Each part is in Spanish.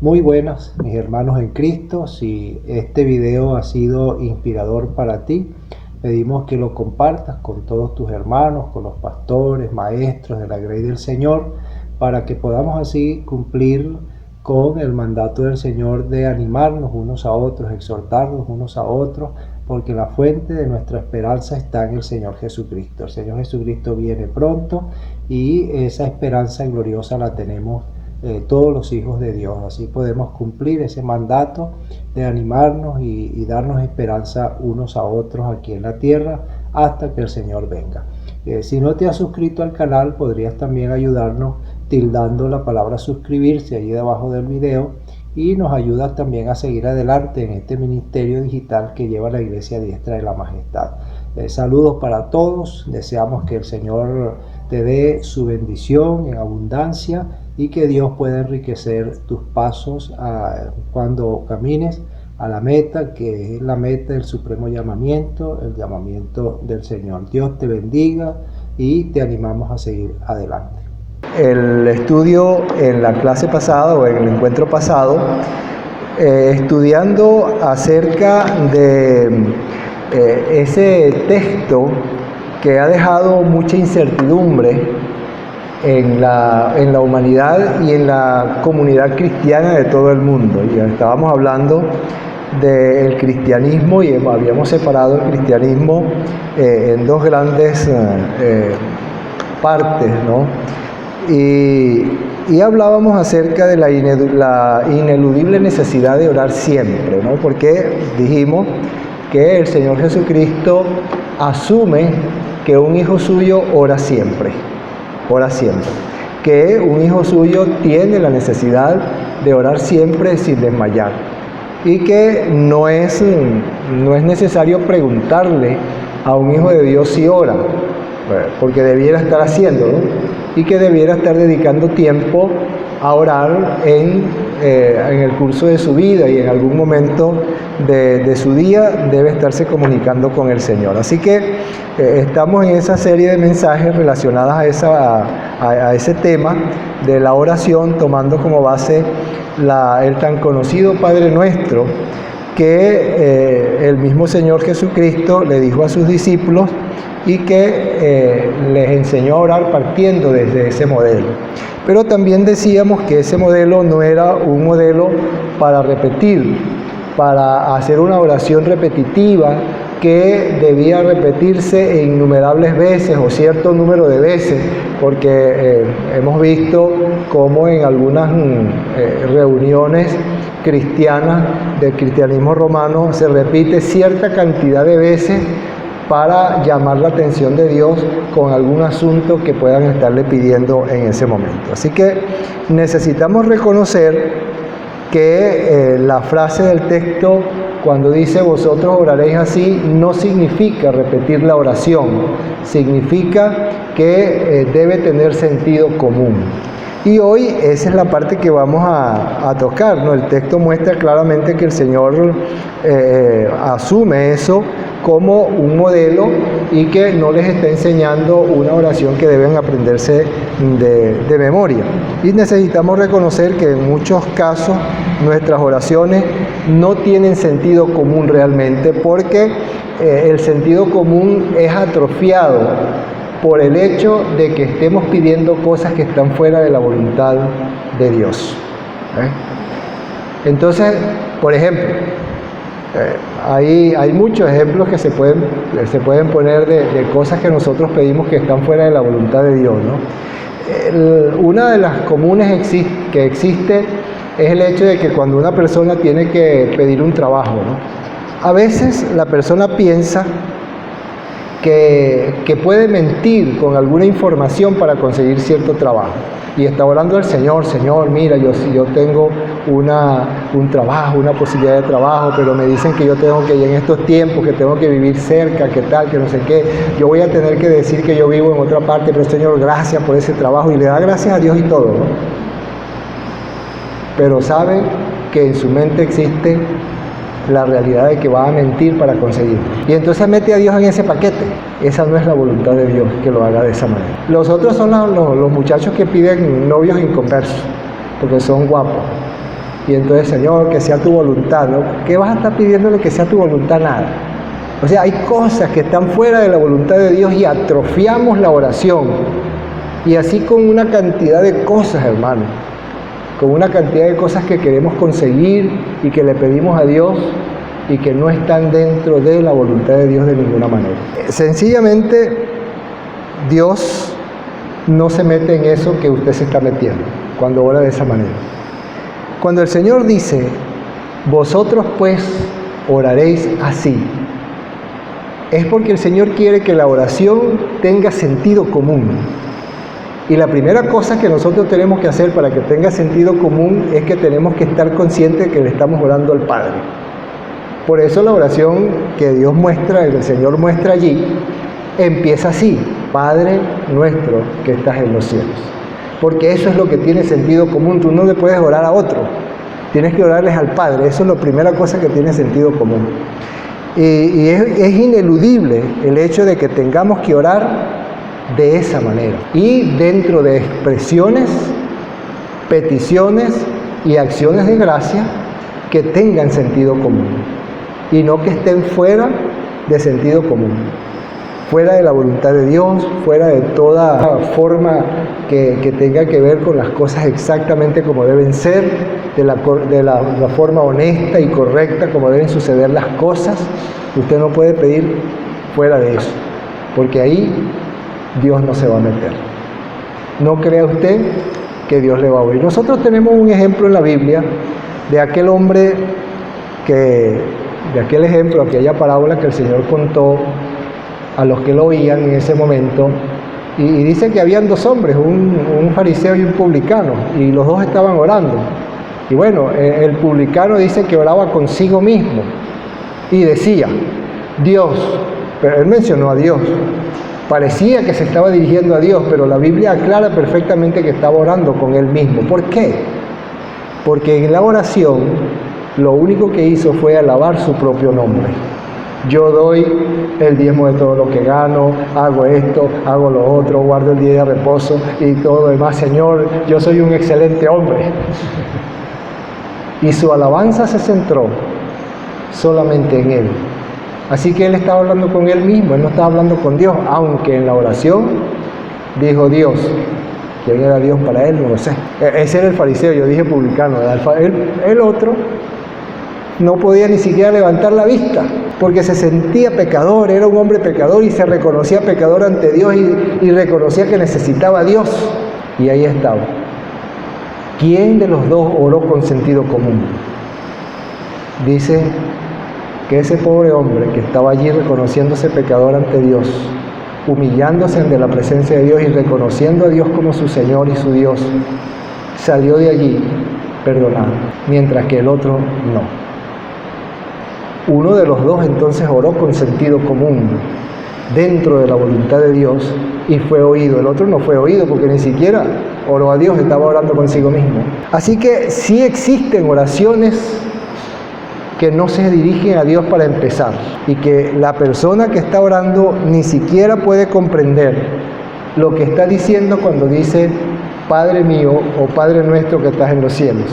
Muy buenas, mis hermanos en Cristo. Si este video ha sido inspirador para ti, pedimos que lo compartas con todos tus hermanos, con los pastores, maestros de la Grey del Señor, para que podamos así cumplir con el mandato del Señor de animarnos unos a otros, exhortarnos unos a otros, porque la fuente de nuestra esperanza está en el Señor Jesucristo. El Señor Jesucristo viene pronto y esa esperanza gloriosa la tenemos todos los hijos de Dios. Así podemos cumplir ese mandato de animarnos y darnos esperanza unos a otros aquí en la tierra hasta que el Señor venga. Si no te has suscrito al canal, podrías también ayudarnos tildando la palabra suscribirse allí debajo del video, y nos ayudas también a seguir adelante en este ministerio digital que lleva la Iglesia Diestra de la Majestad. Saludos para todos, deseamos que el Señor te dé su bendición en abundancia y que Dios pueda enriquecer tus pasos cuando camines a la meta, que es la meta del supremo llamamiento, el llamamiento del Señor. Dios te bendiga y te animamos a seguir adelante. El estudio en la clase pasada o en el encuentro pasado, estudiando acerca de ese texto que ha dejado mucha incertidumbre en la humanidad y en la comunidad cristiana de todo el mundo. Y estábamos hablando del cristianismo y habíamos separado el cristianismo en dos grandes partes, ¿no? Y hablábamos acerca de la ineludible necesidad de orar siempre, ¿no? Porque dijimos que el Señor Jesucristo asume que un hijo suyo ora siempre, que un hijo suyo tiene la necesidad de orar siempre sin desmayar, y que no es necesario preguntarle a un hijo de Dios si ora, porque debiera estar haciéndolo, y que debiera estar dedicando tiempo a orar en el curso de su vida, y en algún momento de su día debe estarse comunicando con el Señor. Así que estamos en esa serie de mensajes relacionadas a ese tema de la oración, tomando como base el tan conocido Padre Nuestro que el mismo Señor Jesucristo le dijo a sus discípulos y que les enseñó a orar partiendo desde ese modelo. Pero también decíamos que ese modelo no era un modelo para repetir, para hacer una oración repetitiva que debía repetirse innumerables veces o cierto número de veces, porque hemos visto cómo en algunas reuniones cristianas del cristianismo romano se repite cierta cantidad de veces para llamar la atención de Dios con algún asunto que puedan estarle pidiendo en ese momento. Así que necesitamos reconocer que la frase del texto, cuando dice vosotros oraréis así, no significa repetir la oración, significa que debe tener sentido común. Y hoy esa es la parte que vamos a tocar, ¿no? El texto muestra claramente que el Señor asume eso como un modelo y que no les está enseñando una oración que deben aprenderse de memoria. Y necesitamos reconocer que en muchos casos nuestras oraciones no tienen sentido común realmente, porque el sentido común es atrofiado por el hecho de que estemos pidiendo cosas que están fuera de la voluntad de Dios. Entonces, por ejemplo, hay muchos ejemplos que se pueden poner de cosas que nosotros pedimos que están fuera de la voluntad de Dios, ¿no? Una de las comunes que existe es el hecho de que cuando una persona tiene que pedir un trabajo, ¿no? A veces la persona piensa que puede mentir con alguna información para conseguir cierto trabajo. Y está orando al Señor: Señor, mira, yo tengo un trabajo, una posibilidad de trabajo, pero me dicen que yo tengo que, en estos tiempos, que tengo que vivir cerca, que tal, que no sé qué, yo voy a tener que decir que yo vivo en otra parte, pero Señor, gracias por ese trabajo, y le da gracias a Dios y todo, ¿no? Pero sabe que en su mente existe la realidad de que va a mentir para conseguir. Y entonces mete a Dios en ese paquete. Esa no es la voluntad de Dios, que lo haga de esa manera. Los otros son los muchachos que piden novios inconversos, porque son guapos. Y entonces, Señor, que sea tu voluntad, ¿no? ¿Qué vas a estar pidiéndole que sea tu voluntad? Nada. O sea, hay cosas que están fuera de la voluntad de Dios y atrofiamos la oración. Y así con una cantidad de cosas, hermano. Con una cantidad de cosas que queremos conseguir y que le pedimos a Dios y que no están dentro de la voluntad de Dios de ninguna manera. Sencillamente, Dios no se mete en eso que usted se está metiendo cuando ora de esa manera. Cuando el Señor dice, vosotros pues oraréis así, es porque el Señor quiere que la oración tenga sentido común. Y la primera cosa que nosotros tenemos que hacer para que tenga sentido común es que tenemos que estar conscientes de que le estamos orando al Padre. Por eso la oración que Dios muestra, que el Señor muestra allí, empieza así: Padre nuestro que estás en los cielos. Porque eso es lo que tiene sentido común. Tú no le puedes orar a otro, tienes que orarles al Padre. Eso es la primera cosa que tiene sentido común. Y es ineludible el hecho de que tengamos que orar de esa manera. Y dentro de expresiones, peticiones y acciones de gracia que tengan sentido común. Y no que estén fuera de sentido común, fuera de la voluntad de Dios, fuera de toda forma que tenga que ver con las cosas exactamente como deben ser, de la forma honesta y correcta como deben suceder las cosas. Usted no puede pedir fuera de eso, porque ahí Dios no se va a meter. No crea usted que Dios le va a oír. Nosotros tenemos un ejemplo en la Biblia de aquel hombre de aquel ejemplo, aquella parábola que el Señor contó a los que lo oían en ese momento, y dice que habían dos hombres, un fariseo y un publicano, y los dos estaban orando. Y bueno, el publicano dice que oraba consigo mismo y decía, Dios, pero él mencionó a Dios, parecía que se estaba dirigiendo a Dios, pero la Biblia aclara perfectamente que estaba orando con él mismo. ¿Por qué? Porque en la oración lo único que hizo fue alabar su propio nombre. Yo doy el diezmo de todo lo que gano, hago esto, hago lo otro, guardo el día de reposo y todo lo demás. Señor, yo soy un excelente hombre. Y su alabanza se centró solamente en él. Así que él estaba hablando con él mismo, él no estaba hablando con Dios, aunque en la oración dijo Dios. ¿Quién era Dios para él? No lo sé. Ese era el fariseo, yo dije publicano. El otro no podía ni siquiera levantar la vista, porque se sentía pecador, era un hombre pecador y se reconocía pecador ante Dios y reconocía que necesitaba a Dios. Y ahí estaba. ¿Quién de los dos oró con sentido común? Dice que ese pobre hombre que estaba allí reconociéndose pecador ante Dios, humillándose ante la presencia de Dios y reconociendo a Dios como su Señor y su Dios, salió de allí perdonado, mientras que el otro no. Uno de los dos entonces oró con sentido común, dentro de la voluntad de Dios, y fue oído. El otro no fue oído porque ni siquiera oró a Dios, estaba orando consigo mismo. Así que sí existen oraciones que no se dirigen a Dios para empezar, y que la persona que está orando ni siquiera puede comprender lo que está diciendo cuando dice Padre mío o Padre nuestro que estás en los cielos.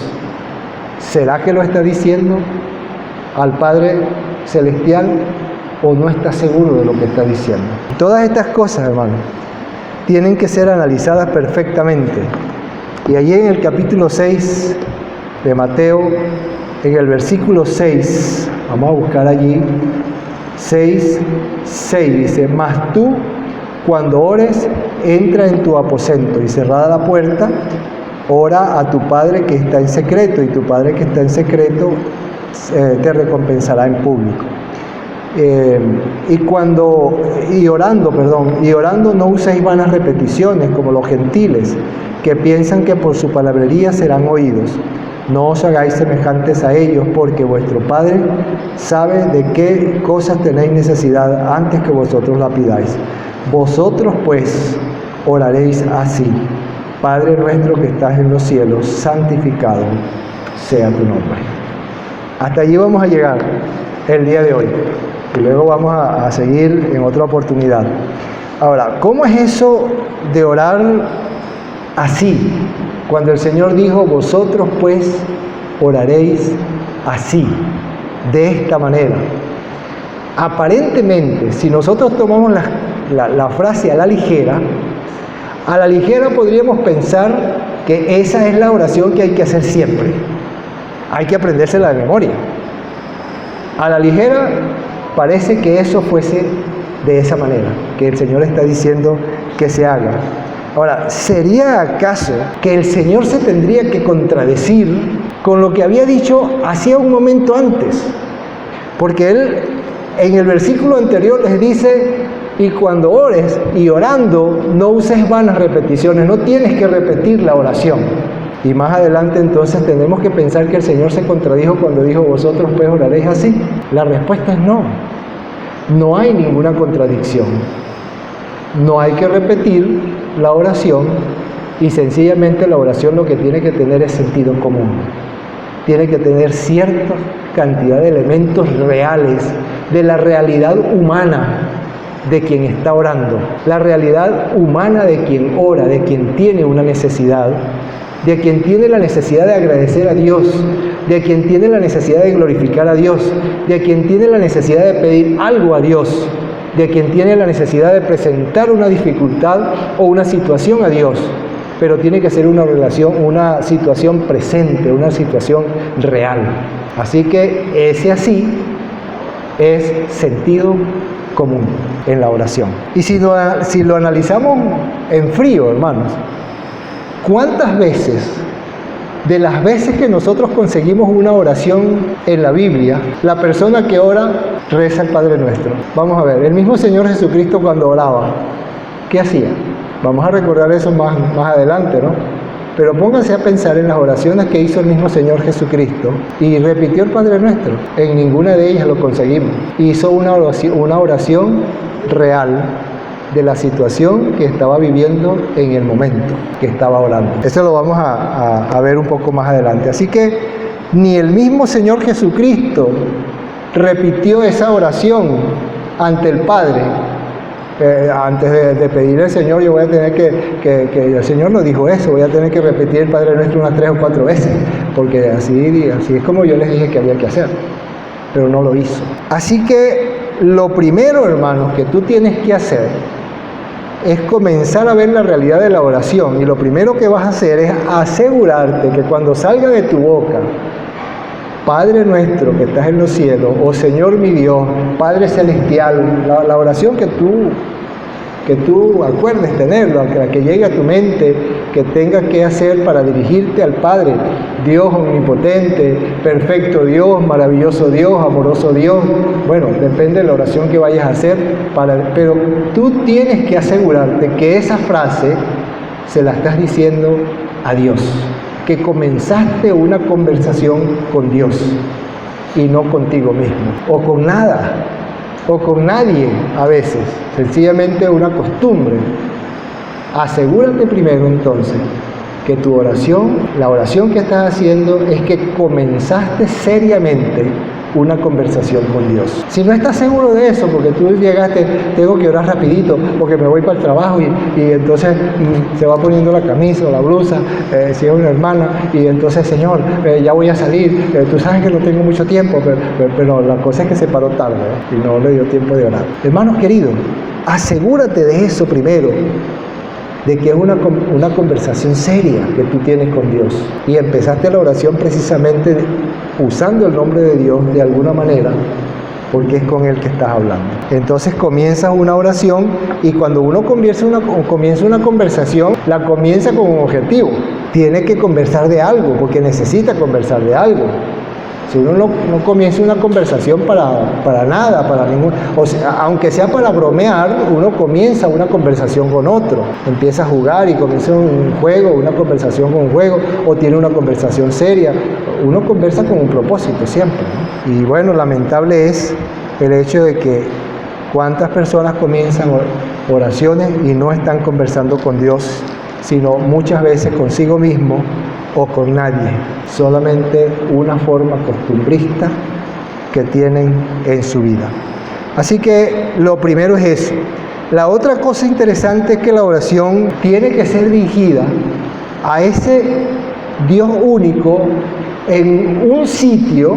¿Será que lo está diciendo al Padre Celestial o no está seguro de lo que está diciendo? Todas estas cosas, hermanos, tienen que ser analizadas perfectamente. Y allí en el capítulo 6 de Mateo, en el versículo 6, vamos a buscar allí, 6, dice, mas tú, cuando ores, entra en tu aposento y cerrada la puerta, ora a tu Padre que está en secreto, y tu Padre que está en secreto te recompensará en público. Y orando no uséis vanas repeticiones como los gentiles, que piensan que por su palabrería serán oídos. No os hagáis semejantes a ellos, porque vuestro Padre sabe de qué cosas tenéis necesidad antes que vosotros la pidáis. Vosotros pues oraréis así: Padre nuestro que estás en los cielos, santificado sea tu nombre. Hasta allí vamos a llegar el día de hoy, y luego vamos a seguir en otra oportunidad. Ahora, ¿cómo es eso de orar así? Cuando el Señor dijo, vosotros pues oraréis así, de esta manera. Aparentemente, si nosotros tomamos la frase a la ligera podríamos pensar que esa es la oración que hay que hacer siempre. Hay que aprendérsela de memoria. A la ligera parece que eso fuese de esa manera, que el Señor está diciendo que se haga. Ahora, ¿sería acaso que el Señor se tendría que contradecir con lo que había dicho hacía un momento antes? Porque Él en el versículo anterior les dice: y cuando ores y orando, no uses vanas repeticiones, no tienes que repetir la oración. Y más adelante entonces tenemos que pensar que el Señor se contradijo cuando dijo: vosotros pues oraréis así. La respuesta es no. No hay ninguna contradicción. No hay que repetir la oración, y sencillamente la oración lo que tiene que tener es sentido común. Tiene que tener cierta cantidad de elementos reales, de la realidad humana de quien está orando, la realidad humana de quien ora, de quien tiene una necesidad, de quien tiene la necesidad de agradecer a Dios, de quien tiene la necesidad de glorificar a Dios, de quien tiene la necesidad de pedir algo a Dios, de quien tiene la necesidad de presentar una dificultad o una situación a Dios, pero tiene que ser una situación presente, una situación real. Así que ese así es sentido común en la oración. Y si lo analizamos en frío, hermanos, ¿cuántas veces, de las veces que nosotros conseguimos una oración en la Biblia, la persona que ora reza el Padre Nuestro? Vamos a ver, el mismo Señor Jesucristo cuando oraba, ¿qué hacía? Vamos a recordar eso más adelante, ¿no? Pero pónganse a pensar en las oraciones que hizo el mismo Señor Jesucristo y repitió el Padre Nuestro. En ninguna de ellas lo conseguimos. Hizo una oración real de la situación que estaba viviendo en el momento que estaba orando. Eso lo vamos a ver un poco más adelante. Así que ni el mismo Señor Jesucristo repitió esa oración ante el Padre. Antes de pedirle al Señor, yo voy a tener que el Señor nos dijo eso, voy a tener que repetir el Padre Nuestro unas 3 o 4 veces, porque así es como yo les dije que había que hacer, pero no lo hizo. Así que lo primero, hermanos, que tú tienes que hacer es comenzar a ver la realidad de la oración, y lo primero que vas a hacer es asegurarte que cuando salga de tu boca: Padre nuestro que estás en los cielos, o Señor mi Dios, Padre celestial, la oración que tú acuerdes tenerlo, la que llegue a tu mente, que tengas que hacer para dirigirte al Padre, Dios omnipotente, perfecto Dios, maravilloso Dios, amoroso Dios. Bueno, depende de la oración que vayas a hacer, pero tú tienes que asegurarte que esa frase se la estás diciendo a Dios, que comenzaste una conversación con Dios y no contigo mismo, o con nada, o con nadie a veces, sencillamente una costumbre. Asegúrate primero entonces que tu oración, la oración que estás haciendo, es que comenzaste seriamente una conversación con Dios. Si no estás seguro de eso, porque tú llegaste, tengo que orar rapidito, porque me voy para el trabajo y entonces se va poniendo la camisa o la blusa, si es una hermana, y entonces, Señor, ya voy a salir, tú sabes que no tengo mucho tiempo, pero la cosa es que se paró tarde, ¿eh? Y no le dio tiempo de orar. Hermanos queridos, asegúrate de eso primero, de que es una conversación seria que tú tienes con Dios. Y empezaste la oración precisamente usando el nombre de Dios de alguna manera, porque es con Él que estás hablando. Entonces comienzas una oración, y cuando uno comienza una conversación, la comienza con un objetivo. Tiene que conversar de algo, porque necesita conversar de algo. Si uno no comienza una conversación para nada, para ningún, o sea, aunque sea para bromear, uno comienza una conversación con otro, empieza a jugar y comienza un juego, una conversación con un juego, o tiene una conversación seria. Uno conversa con un propósito siempre, ¿no? Y bueno, lamentable es el hecho de que cuántas personas comienzan oraciones y no están conversando con Dios, sino muchas veces consigo mismo o con nadie, solamente una forma costumbrista que tienen en su vida. Así que lo primero es eso. La otra cosa interesante es que la oración tiene que ser dirigida a ese Dios único en un sitio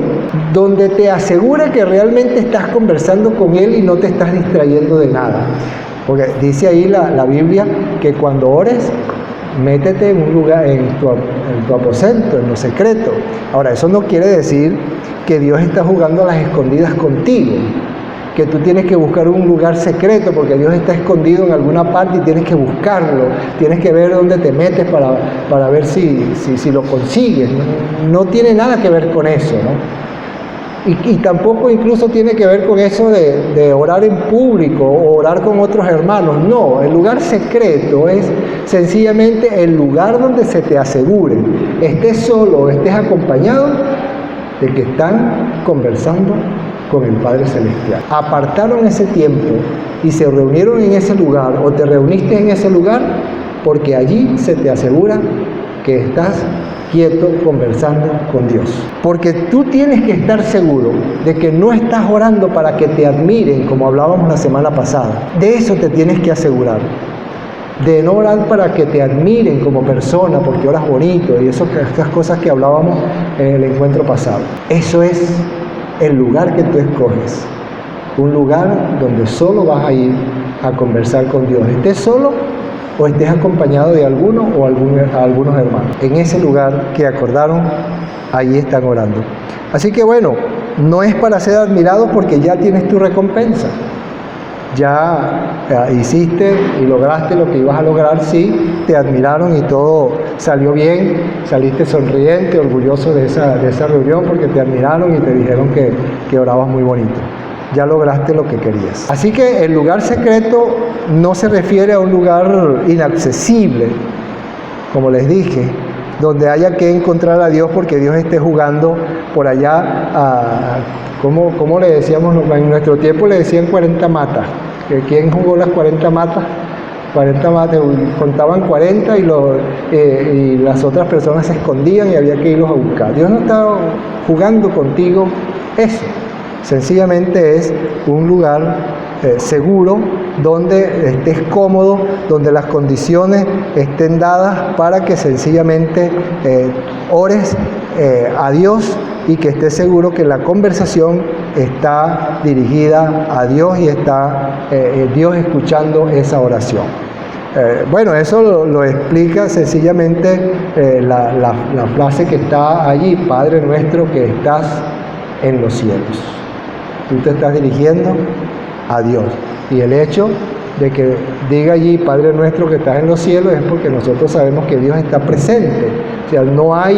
donde te asegure que realmente estás conversando con Él y no te estás distrayendo de nada. Porque dice ahí la Biblia que cuando ores, métete en un lugar, en tu aposento, en lo secreto. Ahora, eso no quiere decir que Dios está jugando a las escondidas contigo, que tú tienes que buscar un lugar secreto porque Dios está escondido en alguna parte y tienes que buscarlo, tienes que ver dónde te metes para ver si lo consigues. No tiene nada que ver con eso, ¿no? Y tampoco incluso tiene que ver con eso de orar en público o orar con otros hermanos. No, el lugar secreto es sencillamente el lugar donde se te asegure, estés solo o estés acompañado, de que están conversando con el Padre Celestial. Apartaron ese tiempo y se reunieron en ese lugar, o te reuniste en ese lugar, porque allí se te asegura que estás quieto conversando con Dios. Porque tú tienes que estar seguro de que no estás orando para que te admiren, como hablábamos la semana pasada. De eso te tienes que asegurar. De no orar para que te admiren como persona, porque oras bonito, y esas cosas que hablábamos en el encuentro pasado. Eso es el lugar que tú escoges. Un lugar donde solo vas a ir a conversar con Dios. Estés solo o estés acompañado de alguno o algunos hermanos. En ese lugar que acordaron, ahí están orando. Así que bueno, no es para ser admirado porque ya tienes tu recompensa. Ya hiciste y lograste lo que ibas a lograr, sí, te admiraron y todo salió bien, saliste sonriente, orgulloso de esa reunión porque te admiraron y te dijeron que orabas muy bonito. Ya lograste lo que querías. Así que el lugar secreto no se refiere a un lugar inaccesible, como les dije, donde haya que encontrar a Dios porque Dios esté jugando por allá ¿cómo le decíamos? En nuestro tiempo le decían 40 matas. ¿Quién jugó las 40 matas? 40 matas, contaban 40 y las otras personas se escondían y había que irlos a buscar. Dios no está jugando contigo eso. Sencillamente es un lugar seguro, donde estés cómodo, donde las condiciones estén dadas para que sencillamente ores a Dios y que estés seguro que la conversación está dirigida a Dios y está Dios escuchando esa oración. Bueno, eso lo explica sencillamente la frase que está allí: Padre nuestro que estás en los cielos. Tú te estás dirigiendo a Dios. Y el hecho de que diga allí Padre nuestro que estás en los cielos es porque nosotros sabemos que Dios está presente. O sea, no hay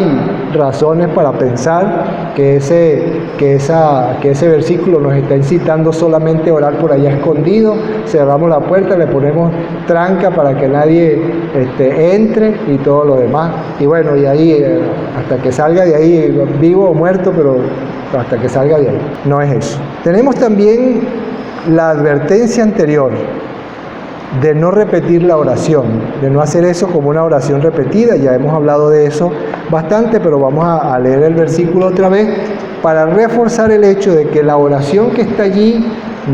razones para pensar que ese versículo nos está incitando solamente a orar por allá escondido. Cerramos la puerta, le ponemos tranca para que nadie entre y todo lo demás. Y bueno, y ahí hasta que salga de ahí, vivo o muerto, pero hasta que salga de ahí. No es eso. Tenemos también la advertencia anterior de no repetir la oración, de no hacer eso como una oración repetida. Ya hemos hablado de eso bastante, pero vamos a leer el versículo otra vez para reforzar el hecho de que la oración que está allí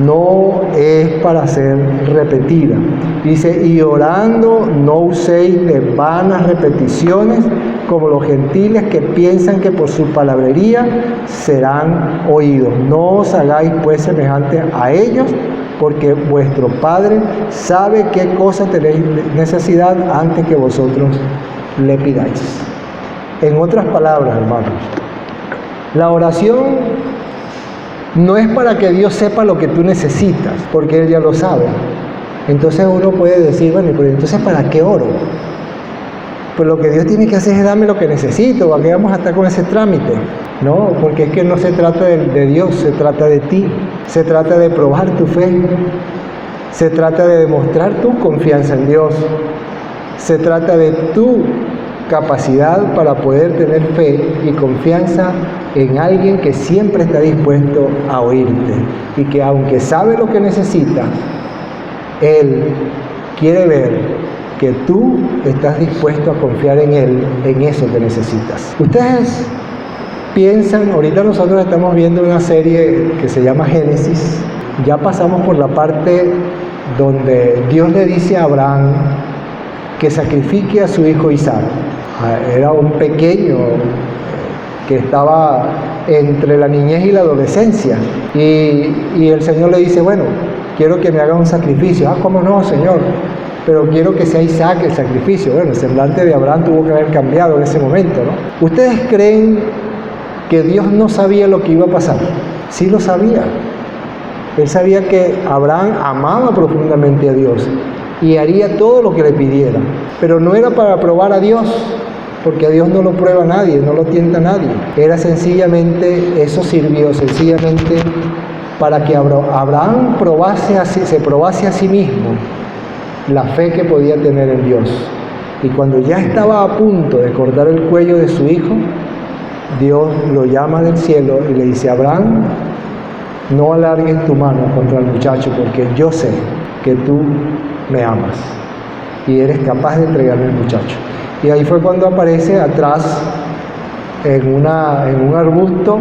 no es para ser repetida. Dice: y orando no uséis de vanas repeticiones como los gentiles que piensan que por su palabrería serán oídos. No os hagáis pues semejantes a ellos, porque vuestro Padre sabe qué cosa tenéis necesidad antes que vosotros le pidáis. En otras palabras, hermanos, la oración no es para que Dios sepa lo que tú necesitas, porque Él ya lo sabe. Entonces uno puede decir, bueno, pero entonces ¿para qué oro? Pues lo que Dios tiene que hacer es darme lo que necesito. ¿A qué vamos a estar con ese trámite? No, porque es que no se trata de Dios, se trata de ti. Se trata de probar tu fe. Se trata de demostrar tu confianza en Dios. Se trata de tu capacidad para poder tener fe y confianza en alguien que siempre está dispuesto a oírte y que aunque sabe lo que necesita, Él quiere ver que tú estás dispuesto a confiar en Él, en eso que necesitas. Ustedes piensan, ahorita nosotros estamos viendo una serie que se llama Génesis. Ya pasamos por la parte donde Dios le dice a Abraham que sacrifique a su hijo Isaac. Era un pequeño que estaba entre la niñez y la adolescencia. Y el Señor le dice, bueno, quiero que me haga un sacrificio. ¿Cómo no, Señor? Pero quiero que sea Isaac el sacrificio. Bueno, el semblante de Abraham tuvo que haber cambiado en ese momento, ¿no? ¿Ustedes creen que Dios no sabía lo que iba a pasar? Sí lo sabía. Él sabía que Abraham amaba profundamente a Dios y haría todo lo que le pidiera. Pero no era para probar a Dios, porque a Dios no lo prueba nadie, no lo tienta nadie. Era sencillamente, eso sirvió sencillamente para que Abraham se probase a sí mismo la fe que podía tener en Dios. Y cuando ya estaba a punto de cortar el cuello de su hijo, Dios lo llama del cielo y le dice, Abraham, no alargues tu mano contra el muchacho, porque yo sé que tú me amas y eres capaz de entregarme al muchacho. Y ahí fue cuando aparece atrás, en un arbusto,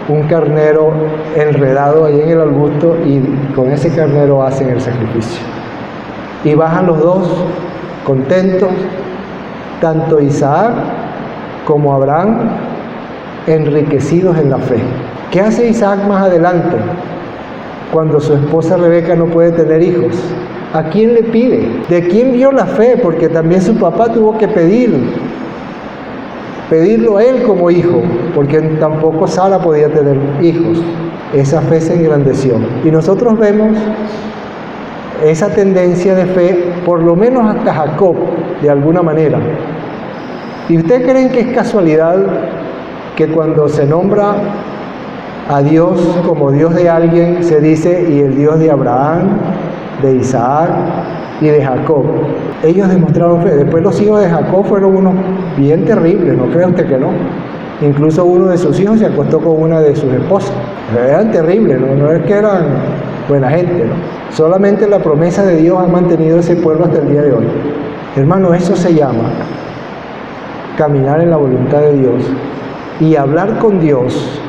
un carnero enredado ahí en el arbusto, y con ese carnero hacen el sacrificio. Y bajan los dos contentos, tanto Isaac como Abraham, enriquecidos en la fe. ¿Qué hace Isaac más adelante? Cuando su esposa Rebeca no puede tener hijos, ¿a quién le pide? ¿De quién vio la fe? Porque también su papá tuvo que pedirlo a él como hijo, porque tampoco Sara podía tener hijos. Esa fe se engrandeció. Y nosotros vemos esa tendencia de fe, por lo menos hasta Jacob, de alguna manera. ¿Y ustedes creen que es casualidad que cuando se nombra a Dios como Dios de alguien, se dice, y el Dios de Abraham, de Isaac y de Jacob? Ellos demostraron fe. Después los hijos de Jacob fueron unos bien terribles, ¿no cree usted que no? Incluso uno de sus hijos se acostó con una de sus esposas. Eran terribles, no es que eran buena gente, ¿no? Solamente la promesa de Dios ha mantenido ese pueblo hasta el día de hoy. Hermano, eso se llama caminar en la voluntad de Dios y hablar con Dios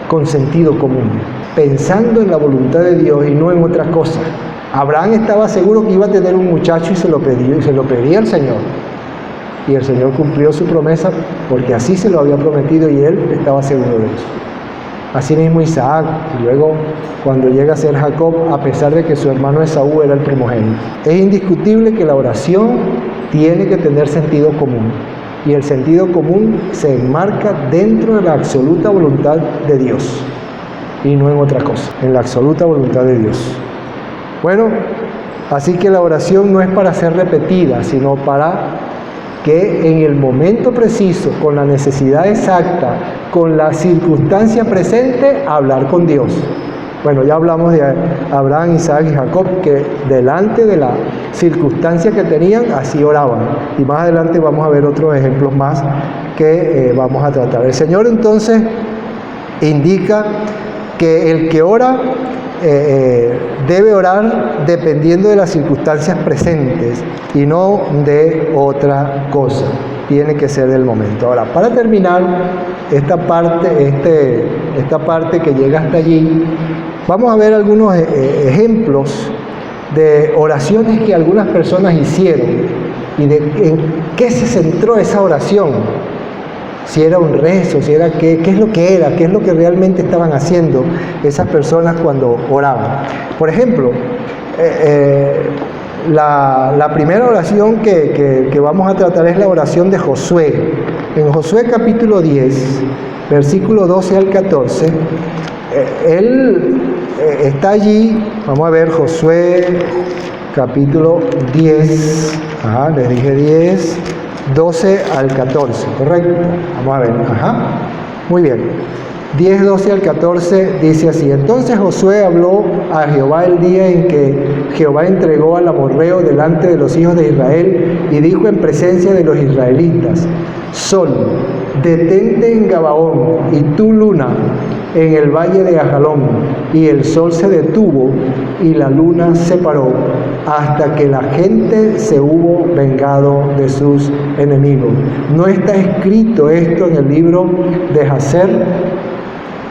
con sentido común, pensando en la voluntad de Dios y no en otra cosa. Abraham estaba seguro que iba a tener un muchacho y se lo pedía al Señor. Y el Señor cumplió su promesa porque así se lo había prometido y él estaba seguro de eso. Así mismo Isaac, y luego cuando llega a ser Jacob, a pesar de que su hermano Esaú era el primogénito. Es indiscutible que la oración tiene que tener sentido común. Y el sentido común se enmarca dentro de la absoluta voluntad de Dios y no en otra cosa, en la absoluta voluntad de Dios. Bueno, así que la oración no es para ser repetida, sino para que en el momento preciso, con la necesidad exacta, con la circunstancia presente, hablar con Dios. Bueno, ya hablamos de Abraham, Isaac y Jacob, que delante de la circunstancia que tenían, así oraban. Y más adelante vamos a ver otros ejemplos más que vamos a tratar. El Señor entonces indica que el que ora debe orar dependiendo de las circunstancias presentes y no de otra cosa. Tiene que ser del momento. Ahora, para terminar esta parte que llega hasta allí, vamos a ver algunos ejemplos de oraciones que algunas personas hicieron y de en qué se centró esa oración. Si era un rezo, si era qué es lo que era, qué es lo que realmente estaban haciendo esas personas cuando oraban. Por ejemplo, la primera oración que vamos a tratar es la oración de Josué. En Josué capítulo 10, versículo 12 al 14, él está allí. Vamos a ver Josué capítulo 10, les dije 10, 12 al 14, ¿correcto? Vamos a ver, muy bien. 10, 12 al 14 dice así: Entonces Josué habló a Jehová el día en que Jehová entregó al amorreo delante de los hijos de Israel, y dijo en presencia de los israelitas: Sol, detente en Gabaón, y tú, luna, en el valle de Ajalón. Y el sol se detuvo y la luna se paró, hasta que la gente se hubo vengado de sus enemigos. ¿No está escrito esto en el libro de Jacer?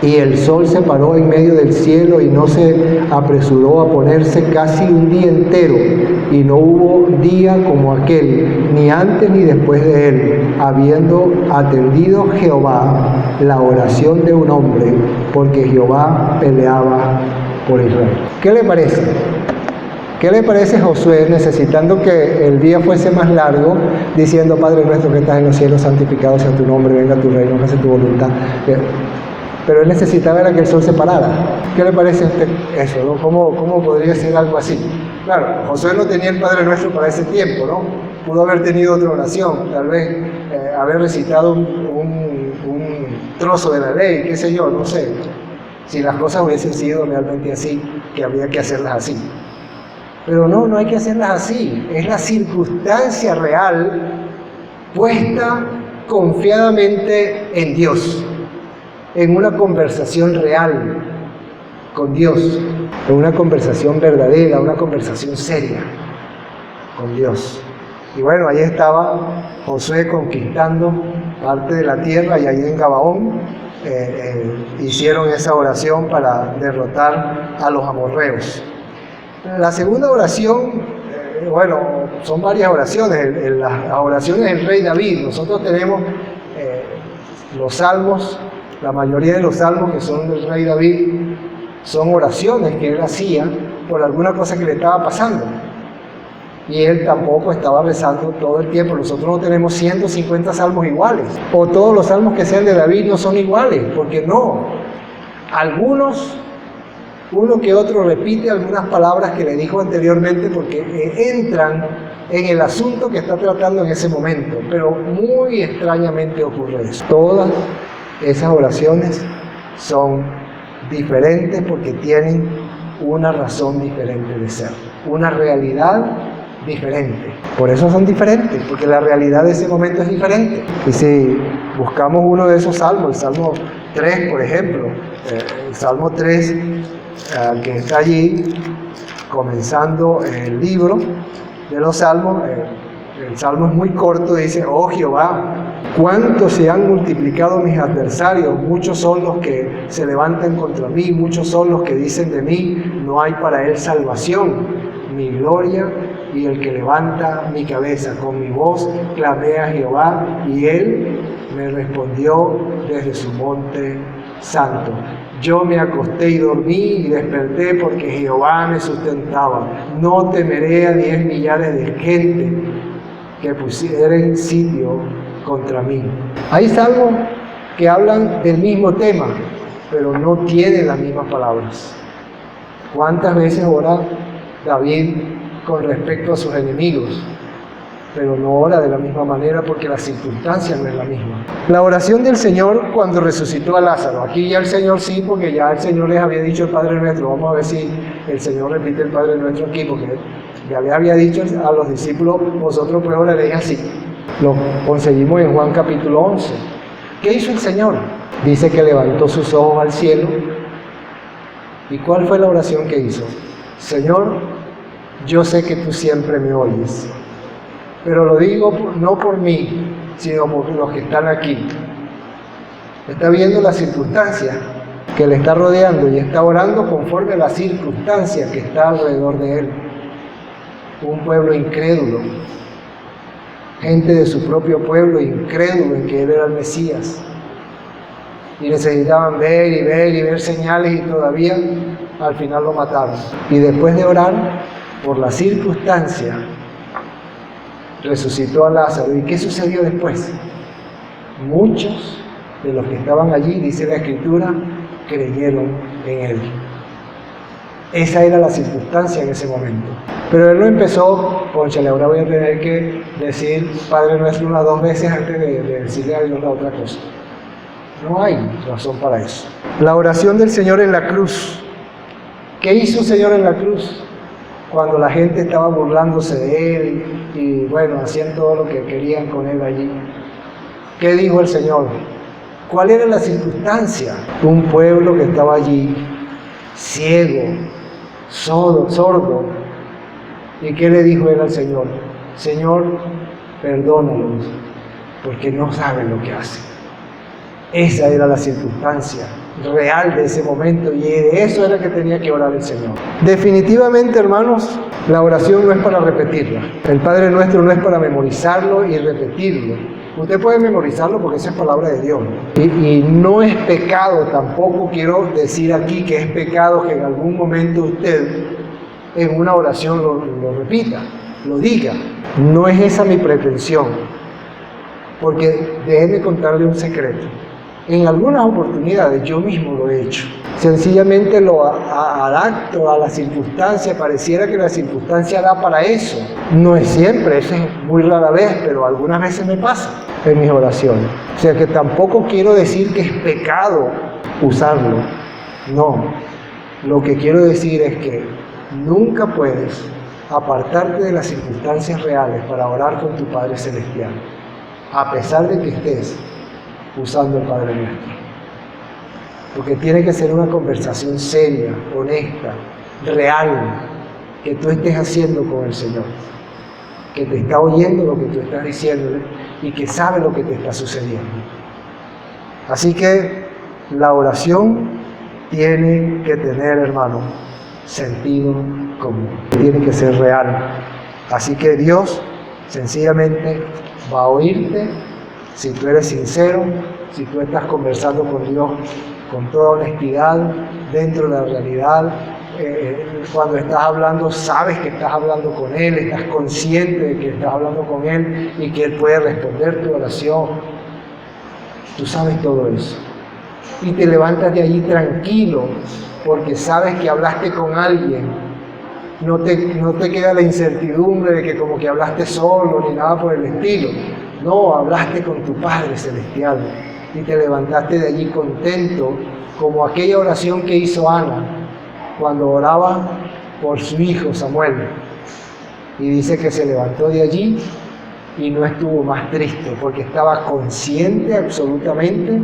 Y el sol se paró en medio del cielo y no se apresuró a ponerse casi un día entero, y no hubo día como aquel, ni antes ni después de él, habiendo atendido Jehová la oración de un hombre, porque Jehová peleaba por Israel. ¿Qué le parece? ¿Qué le parece Josué necesitando que el día fuese más largo, diciendo: Padre nuestro que estás en los cielos, santificado sea tu nombre, venga tu reino, hágase tu voluntad? Pero él necesitaba era que el sol se parara. ¿Qué le parece a usted eso, no? ¿Cómo podría ser algo así? Claro, Josué no tenía el Padre Nuestro para ese tiempo, ¿no? Pudo haber tenido otra oración, tal vez haber recitado un trozo de la ley, qué sé yo, no sé. Si las cosas hubiesen sido realmente así, que habría que hacerlas así. Pero no hay que hacerlas así. Es la circunstancia real puesta confiadamente en Dios, en una conversación real con Dios, en una conversación verdadera, una conversación seria con Dios. Y bueno, ahí estaba Josué conquistando parte de la tierra, y ahí en Gabaón hicieron esa oración para derrotar a los amorreos. La segunda oración, bueno, son varias oraciones, las oraciones del rey David. Nosotros tenemos los salmos. La mayoría de los salmos que son del rey David son oraciones que él hacía por alguna cosa que le estaba pasando. Y él tampoco estaba rezando todo el tiempo. Nosotros no tenemos 150 salmos iguales. O todos los salmos que sean de David no son iguales, porque no. Algunos, uno que otro repite algunas palabras que le dijo anteriormente porque entran en el asunto que está tratando en ese momento. Pero muy extrañamente ocurre eso. Todas esas oraciones son diferentes porque tienen una razón diferente de ser, una realidad diferente. Por eso son diferentes, porque la realidad de ese momento es diferente. Y si buscamos uno de esos salmos, el Salmo 3, por ejemplo, el Salmo 3, que está allí, comenzando el libro de los Salmos, el Salmo es muy corto, dice: Oh Jehová, cuánto se han multiplicado mis adversarios, muchos son los que se levantan contra mí, muchos son los que dicen de mí, no hay para él salvación. Mi gloria y el que levanta mi cabeza, con mi voz clamé a Jehová, y él me respondió desde su monte santo. Yo me acosté y dormí y desperté, porque Jehová me sustentaba. No temeré a 10 millares de gente que pusieren sitio contra mí. Hay salmos que hablan del mismo tema, pero no tienen las mismas palabras. ¿Cuántas veces ora David con respecto a sus enemigos? Pero no ora de la misma manera porque la circunstancia no es la misma. La oración del Señor cuando resucitó a Lázaro. Aquí ya el Señor sí, porque ya el Señor les había dicho el Padre Nuestro. Vamos a ver si el Señor repite el Padre Nuestro aquí, porque ya le había dicho a los discípulos: vosotros pues oraréis así. Lo conseguimos en Juan capítulo 11. ¿Qué hizo el Señor? Dice que levantó sus ojos al cielo. ¿Y cuál fue la oración que hizo? Señor, yo sé que tú siempre me oyes, pero lo digo no por mí, sino por los que están aquí. Está viendo la circunstancia que le está rodeando y está orando conforme a la circunstancia que está alrededor de él. Un pueblo incrédulo, gente de su propio pueblo incrédulo en que él era el Mesías, y necesitaban ver y ver y ver señales, y todavía al final lo mataron. Y después de orar por la circunstancia, resucitó a Lázaro. ¿Y qué sucedió después? Muchos de los que estaban allí, dice la Escritura, creyeron en él. Esa era la circunstancia en ese momento. Pero él no empezó: cónchale, ahora voy a tener que decir Padre Nuestro unas 2 veces antes de decirle a Dios la otra cosa. No hay razón para eso. La oración del Señor en la cruz. ¿Qué hizo el Señor en la cruz? Cuando la gente estaba burlándose de él y bueno, hacían todo lo que querían con él allí. ¿Qué dijo el Señor? ¿Cuál era la circunstancia? Un pueblo que estaba allí, ciego, sordo. ¿Y qué le dijo él al Señor? Señor, perdónalos, porque no saben lo que hacen. Esa era la circunstancia real de ese momento, y de eso era que tenía que orar el Señor. Definitivamente, hermanos, la oración no es para repetirla. El Padre Nuestro no es para memorizarlo y repetirlo. Usted puede memorizarlo porque esa es palabra de Dios. Y no es pecado, tampoco quiero decir aquí que es pecado que en algún momento usted en una oración lo repita, lo diga. No es esa mi pretensión, porque déjenme contarle un secreto. En algunas oportunidades yo mismo lo he hecho. Sencillamente lo adapto a la circunstancia, pareciera que la circunstancia da para eso. No es siempre, eso es muy rara vez, pero algunas veces me pasa en mis oraciones. O sea que tampoco quiero decir que es pecado usarlo. No, lo que quiero decir es que nunca puedes apartarte de las circunstancias reales para orar con tu Padre Celestial, a pesar de que estés usando el Padre Nuestro. Porque tiene que ser una conversación seria, honesta, real, que tú estés haciendo con el Señor, que te está oyendo lo que tú estás diciéndole y que sabe lo que te está sucediendo. Así que la oración tiene que tener, hermano, sentido común, tiene que ser real. Así que Dios sencillamente va a oírte si tú eres sincero, si tú estás conversando con Dios con toda honestidad, dentro de la realidad. Cuando estás hablando, sabes que estás hablando con Él, estás consciente de que estás hablando con Él y que Él puede responder tu oración. Tú sabes todo eso. Y te levantas de allí tranquilo, porque sabes que hablaste con alguien. No te queda la incertidumbre de que como que hablaste solo ni nada por el estilo. No, hablaste con tu Padre Celestial y te levantaste de allí contento, como aquella oración que hizo Ana cuando oraba por su hijo Samuel. Y dice que se levantó de allí y no estuvo más triste, porque estaba consciente absolutamente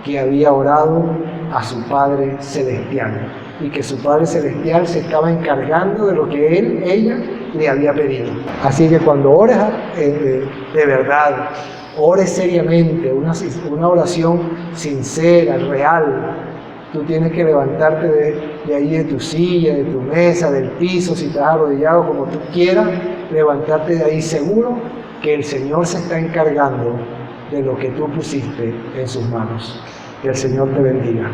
que había orado a su Padre Celestial y que su Padre Celestial se estaba encargando de lo que ella le había pedido. Así que cuando ores de verdad, ores seriamente, una oración sincera, real, tú tienes que levantarte de ahí, de tu silla, de tu mesa, del piso, si estás arrodillado, como tú quieras, levantarte de ahí seguro que el Señor se está encargando de lo que tú pusiste en sus manos. Que el Señor te bendiga.